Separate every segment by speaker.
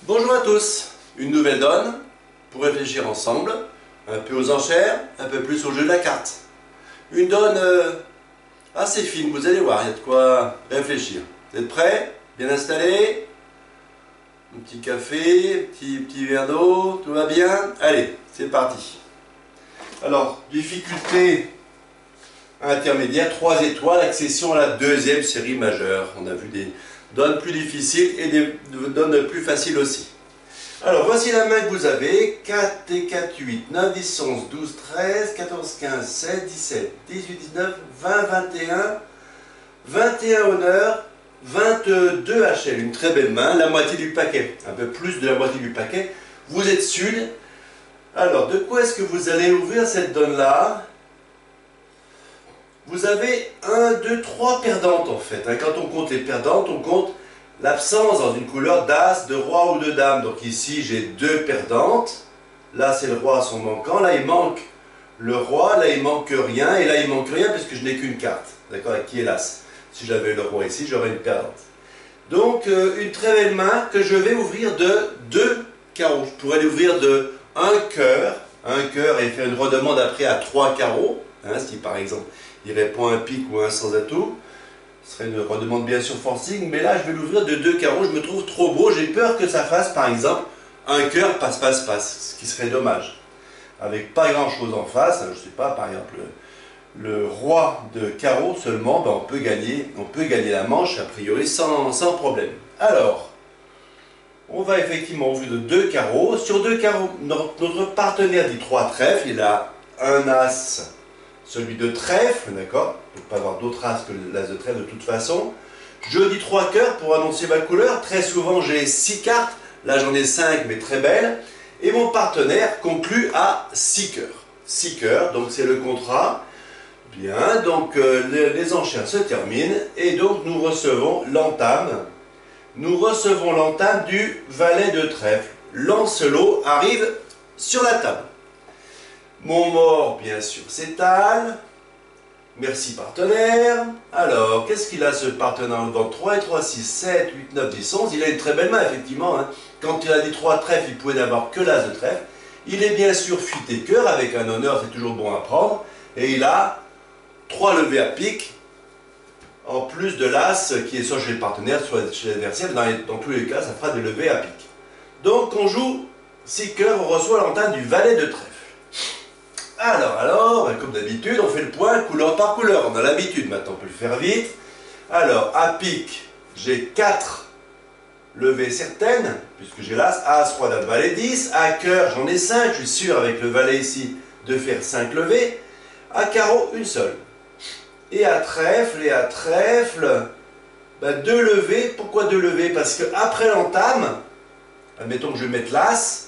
Speaker 1: Bonjour à tous, une nouvelle donne pour réfléchir ensemble, un peu aux enchères, un peu plus au jeu de la carte. Une donne assez fine, vous allez voir, il y a de quoi réfléchir. Vous êtes prêts? Bien installés? Un petit café, petit verre d'eau, tout va bien? Allez, c'est parti. Alors, difficulté intermédiaire, 3 étoiles, accession à la deuxième série majeure. On a vu des donnes plus difficiles et des donnes plus faciles aussi. Alors, voici la main que vous avez. 4 et 4, 8, 9, 10, 11, 12, 13, 14, 15, 16, 17, 18, 19, 20, 21, 21 honneur, 22 HL. Une très belle main, la moitié du paquet, un peu plus de la moitié du paquet. Vous êtes sud. Alors, de quoi est-ce que vous allez ouvrir cette donne-là? Vous avez 1, 2, 3 perdantes en fait. Quand on compte les perdantes, on compte l'absence dans une couleur d'as, de roi ou de dame. Donc ici, j'ai 2 perdantes. Là, c'est le roi, son manquant. Là, il manque le roi. Là, il manque rien. Et là, il manque rien puisque je n'ai qu'une carte. D'accord? Qui est l'as. Si j'avais le roi ici, j'aurais une perdante. Donc, une très belle main que je vais ouvrir de 2 carreaux. Je pourrais l'ouvrir de 1 cœur et faire une redemande après à 3 carreaux. Si par exemple, il répond un pic ou un sans atout. Ce serait une redemande bien sûr forcing, mais là je vais l'ouvrir de 2 carreaux, je me trouve trop beau, j'ai peur que ça fasse par exemple un cœur passe, ce qui serait dommage. Avec pas grand chose en face, je ne sais pas, par exemple le roi de carreau seulement, on peut gagner la manche a priori sans problème. Alors, on va effectivement ouvrir de 2 carreaux. Sur 2 carreaux, notre partenaire dit 3 trèfles, il a un as, celui de trèfle, d'accord? Il ne peut pas avoir d'autre as que l'as de trèfle de toute façon. Je dis 3 cœurs pour annoncer ma couleur. Très souvent, j'ai 6 cartes. Là, j'en ai 5, mais très belles. Et mon partenaire conclut à 6 cœurs. 6 cœurs, donc c'est le contrat. Bien, donc les enchères se terminent. Et donc, nous recevons l'entame. Nous recevons l'entame du valet de trèfle. Lancelot arrive sur la table. Mon mort, bien sûr, s'étale. Merci, partenaire. Alors, qu'est-ce qu'il a, ce partenaire devant 3 et 3, 6, 7, 8, 9, 10, 11. Il a une très belle main, effectivement. Quand il a dit 3 trèfles, il pouvait n'avoir que l'as de trèfle. Il est bien sûr fuité cœur, avec un honneur, c'est toujours bon à prendre. Et il a 3 levées à pique, en plus de l'as, qui est soit chez le partenaire, soit chez l'adversaire. Dans tous les cas, ça fera des levées à pique. Donc, on joue 6 cœurs, on reçoit l'entame du valet de trèfle. Alors, comme d'habitude, on fait le point couleur par couleur. On a l'habitude, maintenant on peut le faire vite. Alors, à pique, j'ai 4 levées certaines, puisque j'ai l'as, as, roi, dame, valet, 10. À cœur, j'en ai 5, je suis sûr avec le valet ici de faire 5 levées. À carreau, une seule. Et à trèfle, 2 levées. Pourquoi 2 levées? Parce qu'après l'entame, admettons que je mette l'as,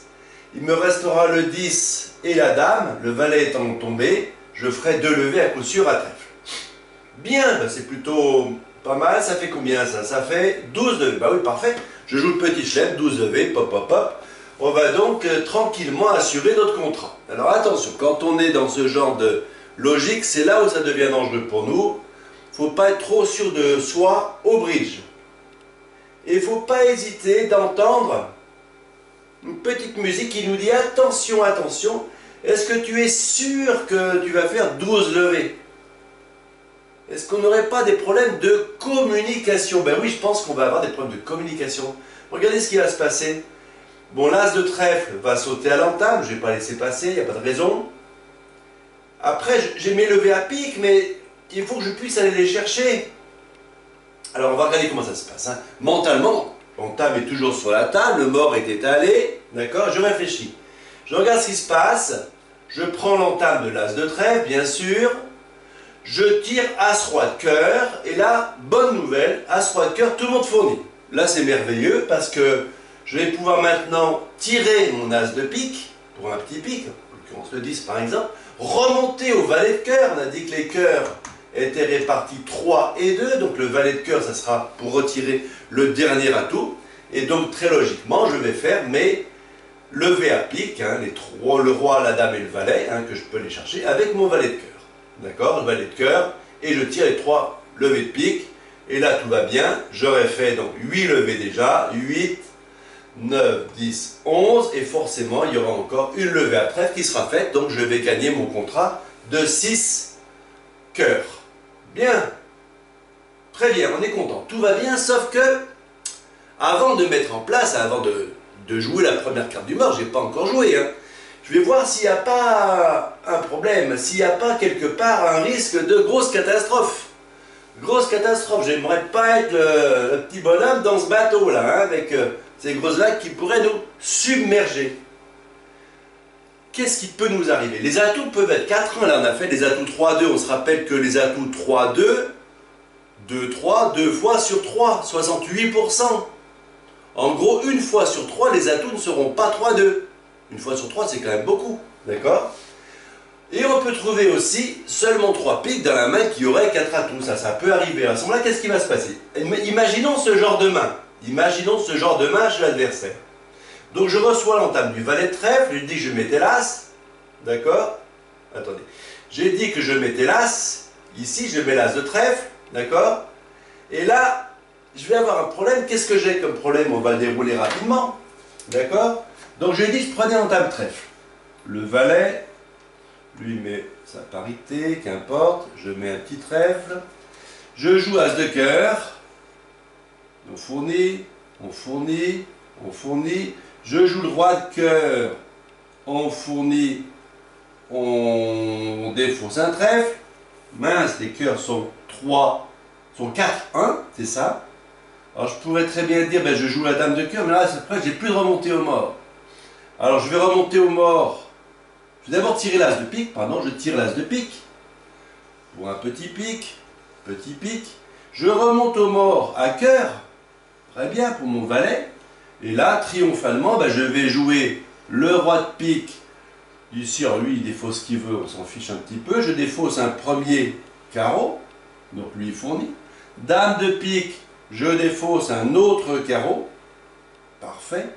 Speaker 1: il me restera le 10 et la dame, le valet étant tombé, je ferai 2 levées à coup sûr à trèfle. Bien, c'est plutôt pas mal, ça fait combien ça? Ça fait 12 levées, bah oui, parfait, je joue le petit chef, 12 levées, pop, pop, pop. On va donc tranquillement assurer notre contrat. Alors attention, quand on est dans ce genre de logique, c'est là où ça devient dangereux pour nous. Il ne faut pas être trop sûr de soi au bridge. Et il ne faut pas hésiter d'entendre une petite musique qui nous dit attention, attention, est-ce que tu es sûr que tu vas faire 12 levées? Est-ce qu'on n'aurait pas des problèmes de communication? Ben oui, je pense qu'on va avoir des problèmes de communication. Regardez ce qui va se passer. Bon, l'as de trèfle va sauter à l'entame, je ne vais pas laisser passer, il n'y a pas de raison. Après, j'ai mes levées à pique, mais il faut que je puisse aller les chercher. Alors, on va regarder comment ça se passe. Mentalement, l'entame est toujours sur la table, le mort est étalé, d'accord? Je réfléchis. Je regarde ce qui se passe, je prends l'entame de l'as de trèfle, bien sûr, je tire as roi de cœur, et là, bonne nouvelle, as roi de cœur, tout le monde fournit. Là, c'est merveilleux parce que je vais pouvoir maintenant tirer mon as de pique, pour un petit pic, en l'occurrence le 10 par exemple, remonter au valet de cœur. On a dit que les cœurs étaient répartis 3 et 2, donc le valet de cœur, ça sera pour retirer le dernier atout. Et donc, très logiquement, je vais faire mes levées à pique, le roi, la dame et le valet, que je peux les chercher avec mon valet de cœur. D'accord? Le valet de cœur, et je tire les 3 levées de pique, et là, tout va bien. J'aurais fait donc 8 levées déjà, 8, 9, 10, 11, et forcément il y aura encore une levée à trèfle qui sera faite, donc je vais gagner mon contrat de 6 cœurs. Bien, très bien, on est content, tout va bien, sauf que, avant de mettre en place, avant de jouer la première carte du mort, j'ai pas encore joué, hein. Je vais voir s'il n'y a pas un problème, s'il n'y a pas quelque part un risque de grosse catastrophe. Grosse catastrophe, j'aimerais pas être le petit bonhomme dans ce bateau-là, hein, avec ces grosses vagues qui pourraient nous submerger. Qu'est-ce qui peut nous arriver? Les atouts peuvent être 4-1, là on a fait des atouts 3-2, on se rappelle que les atouts 3-2, 2-3, 2 fois sur 3, 68%. En gros, une fois sur 3, les atouts ne seront pas 3-2. Une fois sur 3, c'est quand même beaucoup, d'accord? Et on peut trouver aussi seulement 3 piques dans la main qui aurait 4 atouts. Ça peut arriver. À ce moment-là, qu'est-ce qui va se passer? Imaginons ce genre de main. Imaginons ce genre de main chez l'adversaire. Donc je reçois l'entame du valet de trèfle, je lui dis que je mettais l'as. D'accord? Attendez. J'ai dit que je mettais l'as. Ici, je mets l'as de trèfle. D'accord? Et là, je vais avoir un problème. Qu'est-ce que j'ai comme problème? On va le dérouler rapidement. D'accord? Donc je lui ai dit que je prenais l'entame trèfle. Le valet, lui met sa parité, qu'importe. Je mets un petit trèfle. Je joue as de cœur. On fournit, on fournit, on fournit. Je joue le roi de cœur. On fournit, on défausse un trèfle. Mince, les cœurs sont 3, sont 4, 1, c'est ça. Alors je pourrais très bien dire, ben, je joue la dame de cœur, mais là, après, j'ai plus de remontée au mort. Alors je vais remonter au mort. Je vais d'abord tirer l'as de pique, pardon, je tire l'as de pique. Pour un petit pic, petit pic. Je remonte au mort à cœur. Très bien, pour mon valet. Et là, triomphalement, ben, je vais jouer le roi de pique. Ici, alors lui, il défausse ce qu'il veut, on s'en fiche un petit peu. Je défausse un premier carreau. Donc lui, il fournit. Dame de pique, je défausse un autre carreau. Parfait.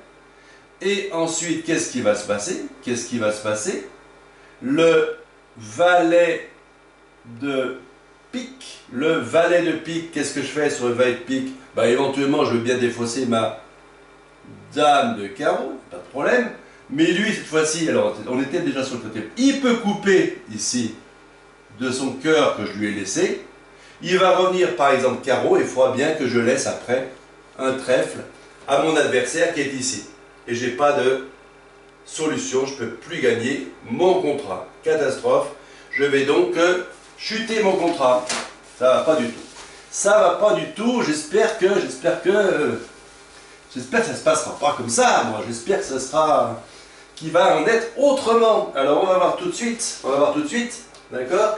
Speaker 1: Et ensuite, qu'est-ce qui va se passer? Qu'est-ce qui va se passer? Le valet de pique. Le valet de pique, qu'est-ce que je fais sur le valet de pique? Ben, éventuellement, je veux bien défausser ma dame de carreau, pas de problème. Mais lui, cette fois-ci, alors on était déjà sur le côté. Il peut couper ici de son cœur que je lui ai laissé. Il va revenir par exemple carreau, et il faudra bien que je laisse après un trèfle à mon adversaire qui est ici. Et j'ai pas de solution, je ne peux plus gagner mon contrat. Catastrophe. Je vais donc chuter mon contrat. Ça va pas du tout. Ça va pas du tout. J'espère que ça se passera pas comme ça. Moi, j'espère que ça sera, qu'il va en être autrement. Alors, on va voir tout de suite. On va voir tout de suite. D'accord?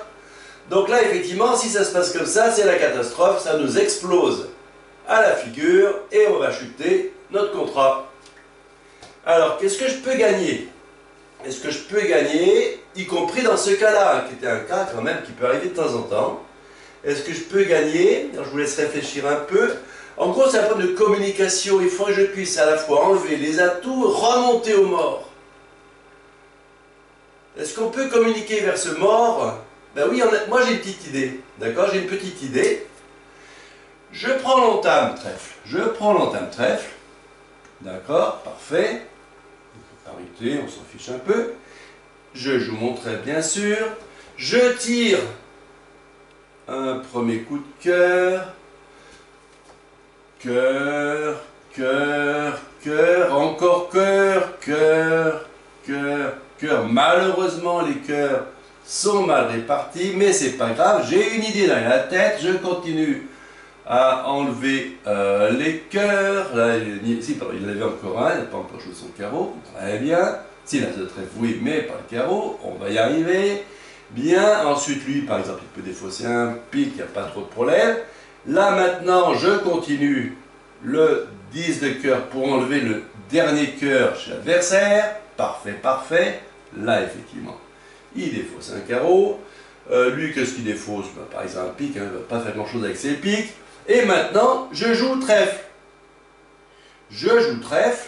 Speaker 1: Donc là, effectivement, si ça se passe comme ça, c'est la catastrophe. Ça nous explose à la figure et on va chuter notre contrat. Alors, qu'est-ce que je peux gagner? Est-ce que je peux gagner, y compris dans ce cas-là, qui était un cas quand même qui peut arriver de temps en temps? Est-ce que je peux gagner? Alors, je vous laisse réfléchir un peu. En gros, c'est un problème de communication. Il faut que je puisse à la fois enlever les atouts, remonter au mort. Est-ce qu'on peut communiquer vers ce mort? Ben oui, moi j'ai une petite idée. D'accord? J'ai une petite idée. Je prends l'entame trèfle. Je prends l'entame trèfle. D'accord? Parfait. Parité, on s'en fiche un peu. Je joue mon trèfle, bien sûr. Je tire un premier coup de cœur. Cœur, cœur, cœur, encore cœur, cœur, cœur, cœur. Malheureusement, les cœurs sont mal répartis, mais c'est pas grave. J'ai une idée dans la tête. Je continue à enlever les cœurs. Là, il avait encore un, il n'a pas encore joué son carreau. Très bien. Si la de trèfle, oui, mais pas le carreau. On va y arriver. Bien. Ensuite, lui, par exemple, il peut défausser un pic, il n'y a pas trop de problème. Là, maintenant, je continue le 10 de cœur pour enlever le dernier cœur chez l'adversaire. Parfait, parfait. Là, effectivement, il défausse un carreau. Lui, qu'est-ce qu'il défausse? Par exemple, un pic, hein, il ne va pas faire grand-chose avec ses pics. Et maintenant, je joue le trèfle. Je joue trèfle,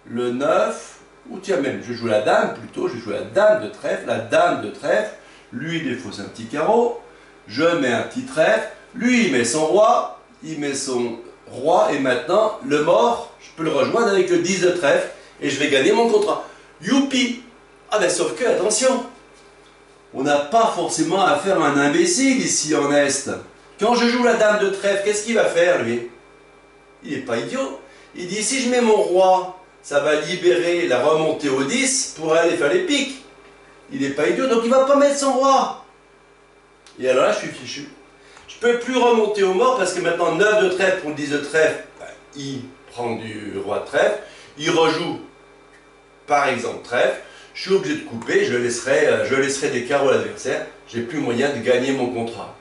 Speaker 1: le 9, ou tiens même, je joue la dame plutôt, je joue la dame de trèfle, lui il défausse un petit carreau, je mets un petit trèfle, lui il met son roi, il met son roi, et maintenant, le mort, je peux le rejoindre avec le 10 de trèfle, et je vais gagner mon contrat. Youpi! Ah ben sauf que, attention, on n'a pas forcément affaire à un imbécile ici en Est. Quand je joue la dame de trèfle, qu'est-ce qu'il va faire, lui? Il n'est pas idiot. Il dit, si je mets mon roi, ça va libérer la remontée au 10 pour aller faire les piques. Il n'est pas idiot, donc il ne va pas mettre son roi. Et alors là, je suis fichu. Je ne peux plus remonter au mort parce que maintenant, 9 de trèfle pour le 10 de trèfle, ben, il prend du roi de trèfle, il rejoue, par exemple, trèfle. Je suis obligé de couper, je laisserai des carreaux à l'adversaire. J'ai plus moyen de gagner mon contrat.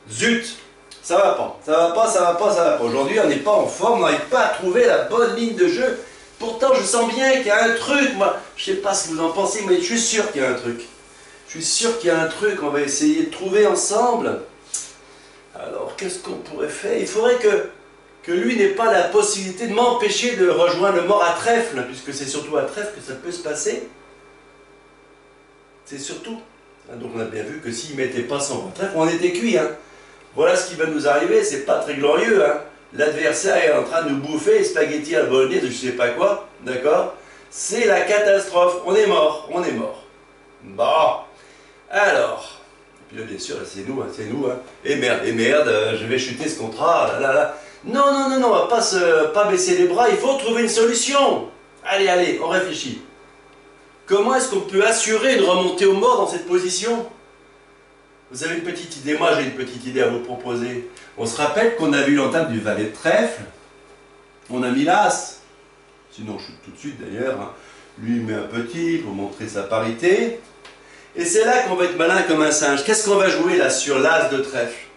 Speaker 1: Zut, ça va pas, ça va pas, ça va pas, ça va pas. Aujourd'hui, on n'est pas en forme, on n'arrive pas à trouver la bonne ligne de jeu. Pourtant, je sens bien qu'il y a un truc, moi. Je sais pas ce que vous en pensez, mais je suis sûr qu'il y a un truc. Je suis sûr qu'il y a un truc, on va essayer de trouver ensemble. Alors, qu'est-ce qu'on pourrait faire? Il faudrait que lui n'ait pas la possibilité de m'empêcher de rejoindre le mort à trèfle, puisque c'est surtout à trèfle que ça peut se passer. C'est surtout. Donc on a bien vu que s'il ne mettait pas son trèfle, on était cuit. Hein. Voilà ce qui va nous arriver, c'est pas très glorieux. Hein. L'adversaire est en train de nous bouffer les spaghettis à la bolognaise, je sais pas quoi, d'accord? C'est la catastrophe, on est mort, on est mort. Bon, alors, et puis là bien sûr, c'est nous, hein, c'est nous. Hein. Et merde, je vais chuter ce contrat, là, là. Non, non, non, non, on va pas baisser les bras, il faut trouver une solution. Allez, allez, on réfléchit. Comment est-ce qu'on peut assurer une remontée au mort dans cette position? Vous avez une petite idée? Moi j'ai une petite idée à vous proposer. On se rappelle qu'on a vu l'entame du valet de trèfle. On a mis l'as. Sinon je chute tout de suite d'ailleurs. Hein. Lui il met un petit pour montrer sa parité. Et c'est là qu'on va être malin comme un singe. Qu'est-ce qu'on va jouer là sur l'as de trèfle?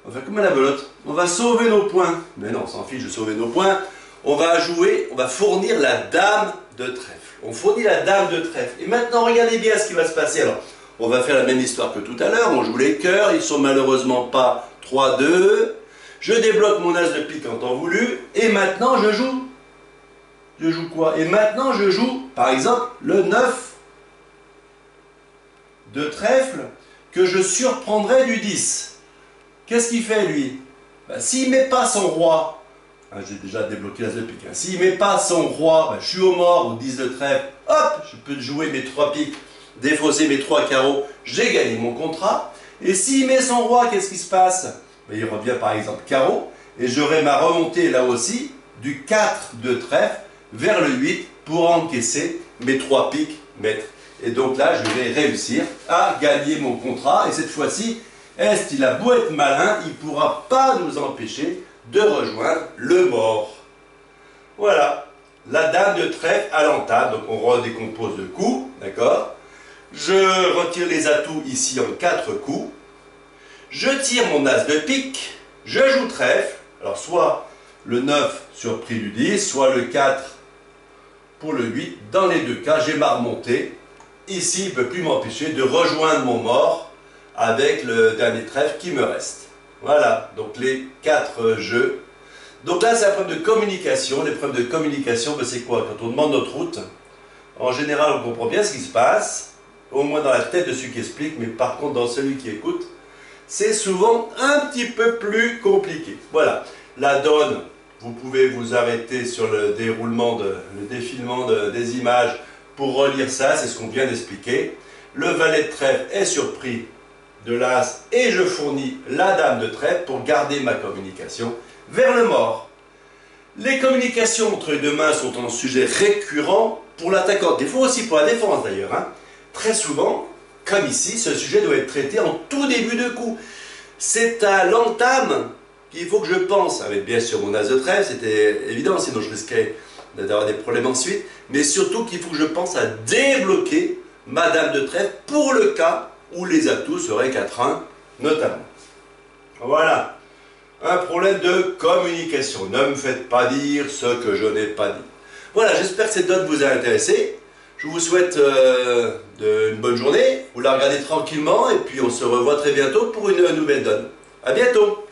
Speaker 1: On va faire comme à la belote. On va sauver nos points. Mais non, on s'en fiche de sauver nos points. On va jouer, on va fournir la dame de trèfle. On fournit la dame de trèfle. Et maintenant, regardez bien ce qui va se passer. Alors, on va faire la même histoire que tout à l'heure. On joue les cœurs. Ils ne sont malheureusement pas 3-2. Je débloque mon as de pique en temps voulu. Et maintenant, je joue. Je joue quoi? Et maintenant, je joue, par exemple, le 9 de trèfle que je surprendrai du 10. Qu'est-ce qu'il fait, lui? Ben, s'il ne met pas son roi, hein, j'ai déjà débloqué l'as de pique, hein. S'il ne met pas son roi, ben, je suis au mort, au 10 de trèfle, hop, je peux jouer mes 3 piques, défausser mes 3 carreaux, j'ai gagné mon contrat. Et s'il met son roi, qu'est-ce qui se passe? Ben, il revient par exemple carreau, et j'aurai ma remontée là aussi, du 4 de trèfle vers le 8 pour encaisser mes 3 piques maîtres. Et donc là, je vais réussir à gagner mon contrat, et cette fois-ci, Est, il a beau être malin, il ne pourra pas nous empêcher de rejoindre le mort. Voilà, la dame de trèfle à l'entame, donc on redécompose le coup, d'accord? Je retire les atouts ici en 4 coups, je tire mon as de pique, je joue trèfle, alors soit le 9 sur prix du 10, soit le 4 pour le 8, dans les deux cas, j'ai ma remontée. Ici, il ne peut plus m'empêcher de rejoindre mon mort avec le dernier trèfle qui me reste. Voilà, donc les 4 jeux. Donc là, c'est un problème de communication. Les problèmes de communication, ben c'est quoi? Quand on demande notre route, en général, on comprend bien ce qui se passe, au moins dans la tête de celui qui explique, mais par contre, dans celui qui écoute, c'est souvent un petit peu plus compliqué. Voilà, la donne, vous pouvez vous arrêter sur le déroulement, le défilement des images pour relire ça, c'est ce qu'on vient d'expliquer. Le valet de trèfle est surpris de l'as et je fournis la dame de trèfle pour garder ma communication vers le mort. Les communications entre les deux mains sont un sujet récurrent pour l'attaquant, des fois aussi pour la défense d'ailleurs. Hein. Très souvent, comme ici, ce sujet doit être traité en tout début de coup. C'est à l'entame qu'il faut que je pense, avec bien sûr mon as de trèfle, c'était évident, sinon je risquais d'avoir des problèmes ensuite, mais surtout qu'il faut que je pense à débloquer ma dame de trèfle pour le cas où les atouts seraient 4-1 notamment. Voilà, un problème de communication. Ne me faites pas dire ce que je n'ai pas dit. Voilà, j'espère que cette donne vous a intéressé. Je vous souhaite une bonne journée. Vous la regardez tranquillement et puis on se revoit très bientôt pour une nouvelle donne. À bientôt!